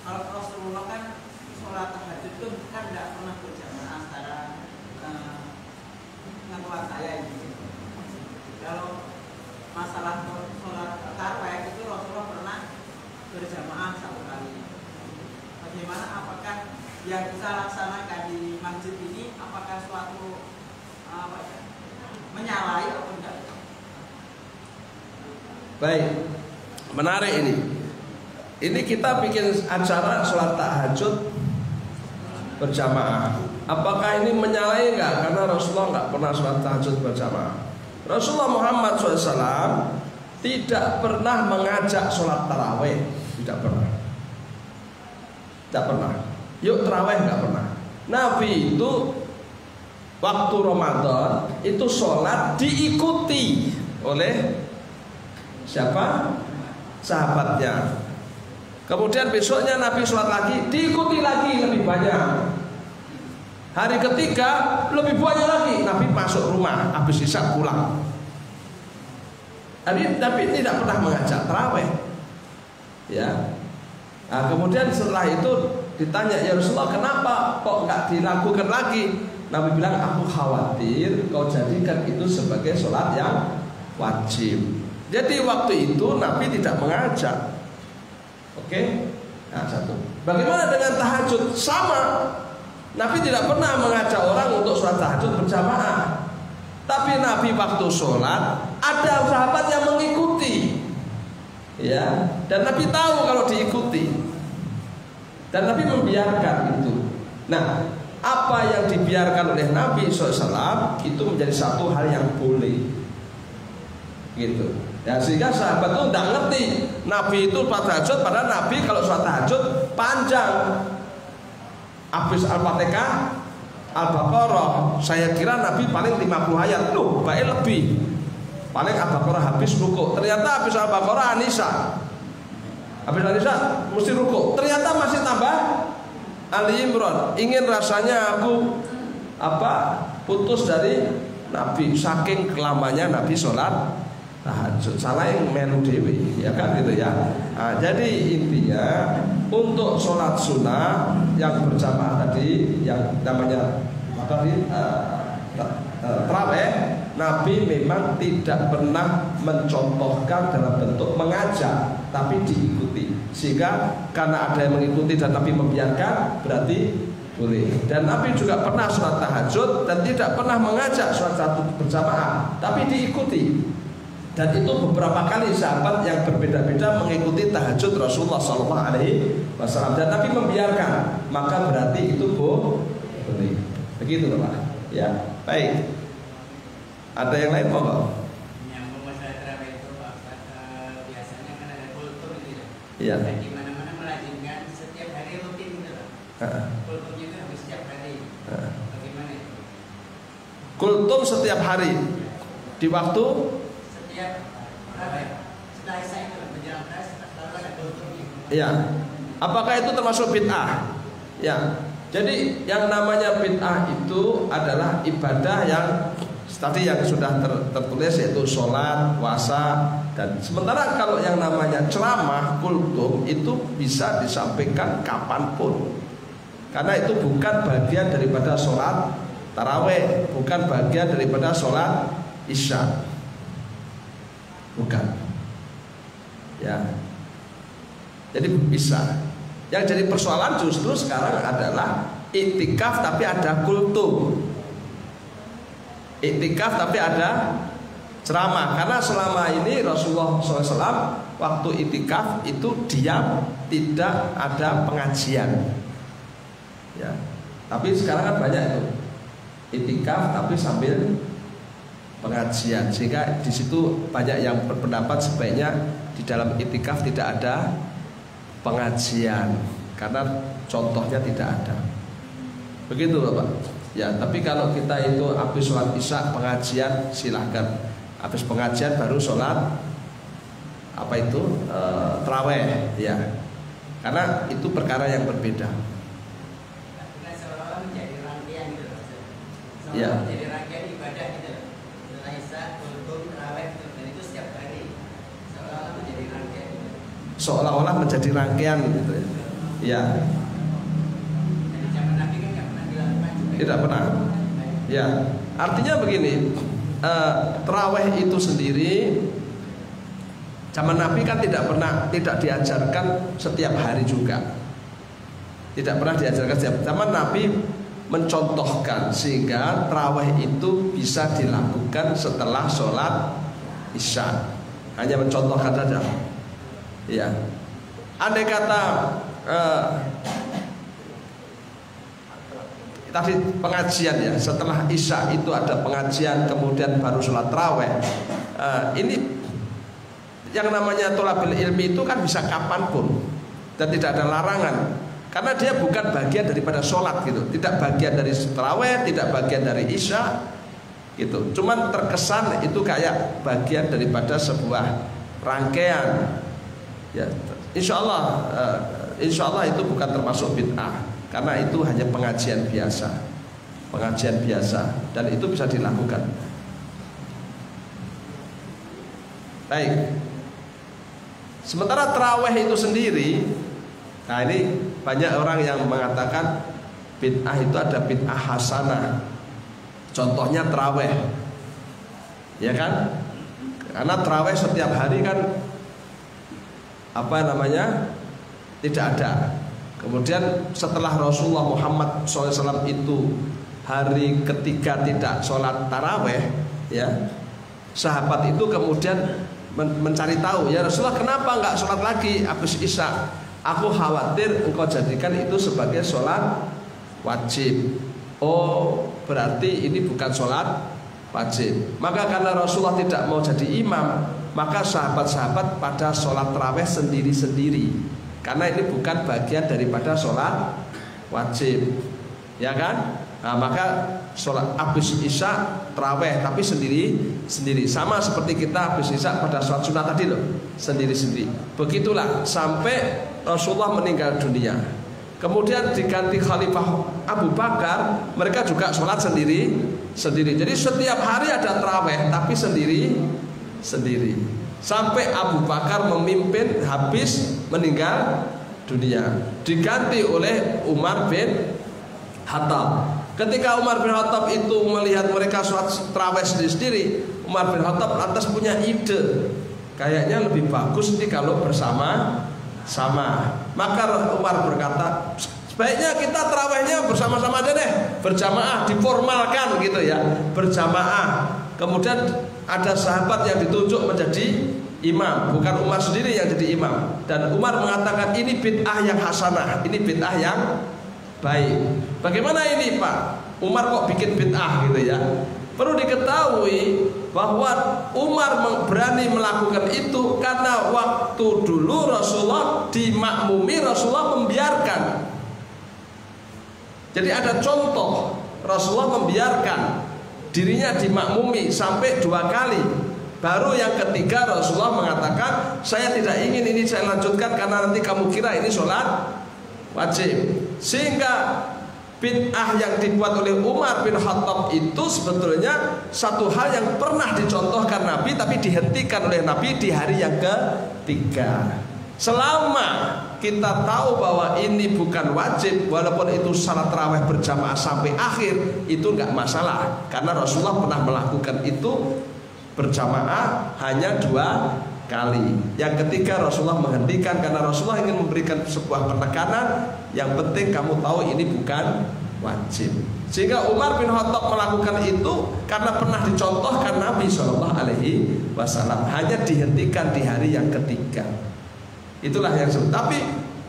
Kalau Rasulullah kan sholat tahajud itu kan tidak pernah berjamaah secara pengetahuan saya ini. Kalau masalah sholat tarawih itu Rasulullah pernah berjamaah 1 kali. Bagaimana, apakah yang bisa laksanakan di masjid ini apakah suatu menyalahi atau tidak?
Baik, menarik ini. Ini kita bikin acara sholat tahajud berjamaah. Apakah ini menyalahi enggak? Karena Rasulullah enggak pernah sholat tahajud berjamaah. Rasulullah Muhammad SAW tidak pernah mengajak sholat taraweh. Tidak pernah. Tidak pernah. Yuk taraweh enggak pernah. Nabi itu waktu Ramadan itu sholat diikuti oleh siapa? Sahabatnya. Kemudian besoknya Nabi sholat lagi, diikuti lagi lebih banyak. Hari ketiga lebih banyak lagi, Nabi masuk rumah, habis isya pulang. Nabi tidak pernah mengajak tarawih. Ya. Nah, kemudian setelah itu ditanya, ya Rasulullah, kenapa kok nggak dilakukan lagi? Nabi bilang, aku khawatir kau jadikan itu sebagai sholat yang wajib. Jadi waktu itu Nabi tidak mengajak. Oke? Nah, satu. Bagaimana dengan tahajud? Sama. Nabi tidak pernah mengajak orang untuk sholat tahajud berjamaah. Tapi Nabi waktu sholat ada sahabat yang mengikuti. Ya, dan Nabi tahu kalau diikuti. Dan Nabi membiarkan itu. Nah, apa yang dibiarkan oleh Nabi SAW itu menjadi satu hal yang boleh, gitu. Ya, sehingga sahabat itu tidak ngerti Nabi itu sholat tahajud, padahal Nabi kalau sholat tahajud panjang. Habis Al-Fatihah, Al-Baqarah, saya kira Nabi paling 50 ayat. Loh, baik lebih. Paling Al-Baqarah habis ruku. Ternyata habis Al-Baqarah An-Nisa. Habis An-Nisa mesti ruku. Ternyata masih tambah Ali Imran. Ingin rasanya aku putus dari Nabi, saking kelamanya Nabi sholat tahajud. Salah yang melu dewi, ya kan gitu ya. Nah, jadi intinya untuk sholat sunnah yang berjamaah tadi, yang namanya tarawih, Nabi memang tidak pernah mencontohkan dalam bentuk mengajak, tapi diikuti. Sehingga karena ada yang mengikuti dan Nabi membiarkan, berarti boleh. Dan Nabi juga pernah sholat tahajud dan tidak pernah mengajak sholat tahajud berjamaah, tapi diikuti. Dan itu beberapa kali sahabat yang berbeda-beda mengikuti tahajud Rasulullah SAW. Dan Nabi membiarkan, maka berarti itu boleh. Begitu loh Pak. Ya, baik. Ada yang lain mau nggak?
Nyambung masalah tarawih itu Pak, biasanya kan ada kultur gitu.
Iya.
Dan di mana-mana melazimkan setiap hari rutin gitu. Kulturnya itu harus setiap hari. Bagaimana itu?
Kultum setiap hari di waktu
Setiap tarawih. Setelah isya itu menjelang tarawih selalu ada kulturnya.
Iya. Apakah itu termasuk bid'ah? Ya. Jadi yang namanya bid'ah itu adalah ibadah yang tadi yang sudah tertulis, yaitu sholat, puasa. Dan sementara kalau yang namanya ceramah, kultum, itu bisa disampaikan kapanpun, karena itu bukan bagian daripada sholat taraweh, bukan bagian daripada sholat isya, bukan. Ya, jadi bisa. Yang jadi persoalan justru sekarang adalah iktikaf tapi ada kultum, iktikaf tapi ada ceramah. Karena selama ini Rasulullah SAW waktu iktikaf itu diam, tidak ada pengajian. Ya, tapi sekarang kan banyak itu iktikaf tapi sambil pengajian, sehingga di situ banyak yang berpendapat sebaiknya di dalam iktikaf tidak ada pengajian karena contohnya tidak ada. Begitu Bapak. Ya, tapi kalau kita itu habis sholat isya pengajian, silahkan. Habis pengajian baru sholat taraweh, ya. Karena itu perkara yang berbeda.
Nah, seolah-olah menjadi rangkaian gitu.
Ya.
Menjadi rangkaian ibadah gitu. Setelah isya, kultum, tarawih gitu. Dan itu setiap hari. Seolah-olah menjadi rangkaian.
Seolah-olah menjadi rangkaian gitu ya. Ya.
Dari zaman Nabi kan nggak pernah dilakukan juga.
Tidak pernah. Ya, artinya begini, tarawih itu sendiri zaman Nabi kan tidak diajarkan setiap hari juga. Tidak pernah diajarkan setiap. Zaman Nabi mencontohkan sehingga tarawih itu bisa dilakukan setelah sholat isya. Hanya mencontohkan saja. Ya, andai kata tadi pengajian ya, setelah isya itu ada pengajian, kemudian baru sholat tarawih. Ini yang namanya tholabul ilmi itu kan bisa kapanpun dan tidak ada larangan. karena dia bukan bagian daripada sholat gitu, tidak bagian dari tarawih, tidak bagian dari isya gitu. Cuman terkesan itu kayak bagian daripada sebuah rangkaian. Ya, insya Allah itu bukan termasuk bid'ah, karena itu hanya pengajian biasa, dan itu bisa dilakukan. Baik. Sementara tarawih itu sendiri, nah ini banyak orang yang mengatakan bid'ah itu ada bid'ah hasanah. Contohnya tarawih, ya kan? Karena tarawih setiap hari kan tidak ada. Kemudian setelah Rasulullah Muhammad SAW itu hari ketiga tidak sholat tarawih, ya, sahabat itu kemudian mencari tahu, ya Rasulullah kenapa nggak sholat lagi habis isya? Aku khawatir engkau jadikan itu sebagai sholat wajib. Oh, berarti ini bukan sholat wajib. Maka karena Rasulullah tidak mau jadi imam, maka sahabat-sahabat pada sholat tarawih sendiri-sendiri, karena ini bukan bagian daripada sholat wajib, ya kan? Nah, maka sholat habis isya tarawih tapi sendiri-sendiri, sama seperti kita habis isya pada sholat sunat tadi loh, sendiri-sendiri. Begitulah sampai Rasulullah meninggal dunia. Kemudian diganti Khalifah Abu Bakar, mereka juga sholat sendiri-sendiri. Jadi setiap hari ada tarawih tapi sendiri-sendiri. Sampai Abu Bakar memimpin habis meninggal dunia, diganti oleh Umar bin Khattab. Ketika Umar bin Khattab itu melihat mereka sholat tarawih sendiri-sendiri, Umar bin Khattab lantas punya ide, kayaknya lebih bagus nih kalau bersama-sama. Maka Umar berkata, sebaiknya kita tarawihnya bersama-sama aja deh, berjamaah, diformalkan gitu ya, berjamaah. Kemudian ada sahabat yang ditunjuk menjadi imam, bukan Umar sendiri yang jadi imam. Dan Umar mengatakan ini bid'ah yang hasanah, ini bid'ah yang baik. Bagaimana ini Pak? Umar kok bikin bid'ah gitu ya? Perlu diketahui bahwa Umar berani melakukan itu karena waktu dulu Rasulullah dimakmumi, Rasulullah membiarkan. Jadi ada contoh Rasulullah membiarkan dirinya dimakmumi sampai 2 kali. Baru yang ketiga Rasulullah mengatakan, saya tidak ingin ini saya lanjutkan karena nanti kamu kira ini sholat wajib. Sehingga bid'ah yang dibuat oleh Umar bin Khattab itu sebetulnya satu hal yang pernah dicontohkan Nabi, tapi dihentikan oleh Nabi di hari yang ketiga. Selama kita tahu bahwa ini bukan wajib, walaupun itu salat tarawih berjamaah sampai akhir, itu nggak masalah, karena Rasulullah pernah melakukan itu berjamaah hanya 2 kali. Yang ketiga Rasulullah menghentikan karena Rasulullah ingin memberikan sebuah penekanan, yang penting kamu tahu ini bukan wajib. Sehingga Umar bin Khattab melakukan itu karena pernah dicontohkan Nabi SAW, hanya dihentikan di hari yang ketiga. Itulah yang sebut. Tapi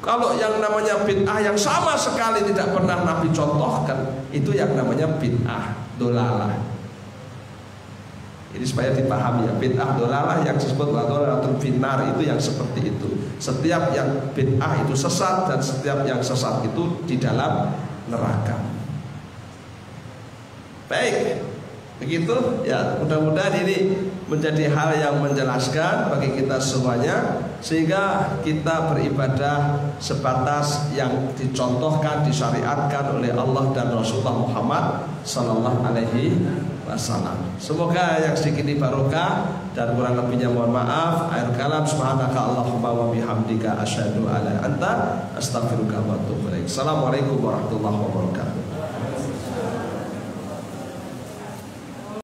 kalau yang namanya bid'ah yang sama sekali tidak pernah Nabi contohkan, itu yang namanya bid'ah dolalah. Ini supaya dipahami ya, bid'ah dolalah yang disebut dolalatun finnar itu yang seperti itu. Setiap yang bid'ah itu sesat, dan setiap yang sesat itu di dalam neraka. Baik, begitu ya, mudah-mudahan ini menjadi hal yang menjelaskan bagi kita semuanya, sehingga kita beribadah sebatas yang dicontohkan, disyariatkan oleh Allah dan Rasulullah Muhammad Sallallahu Alaihi Wasallam. Semoga yang sedikit ini barokah, dan kurang lebihnya mohon maaf. Akhir kalam, subhanaka Allahumma wa bihamdika asyhadu an la ilaha illa anta astaghfiruka wa atubu ilaik. Assalamualaikum warahmatullahi wabarakatuh.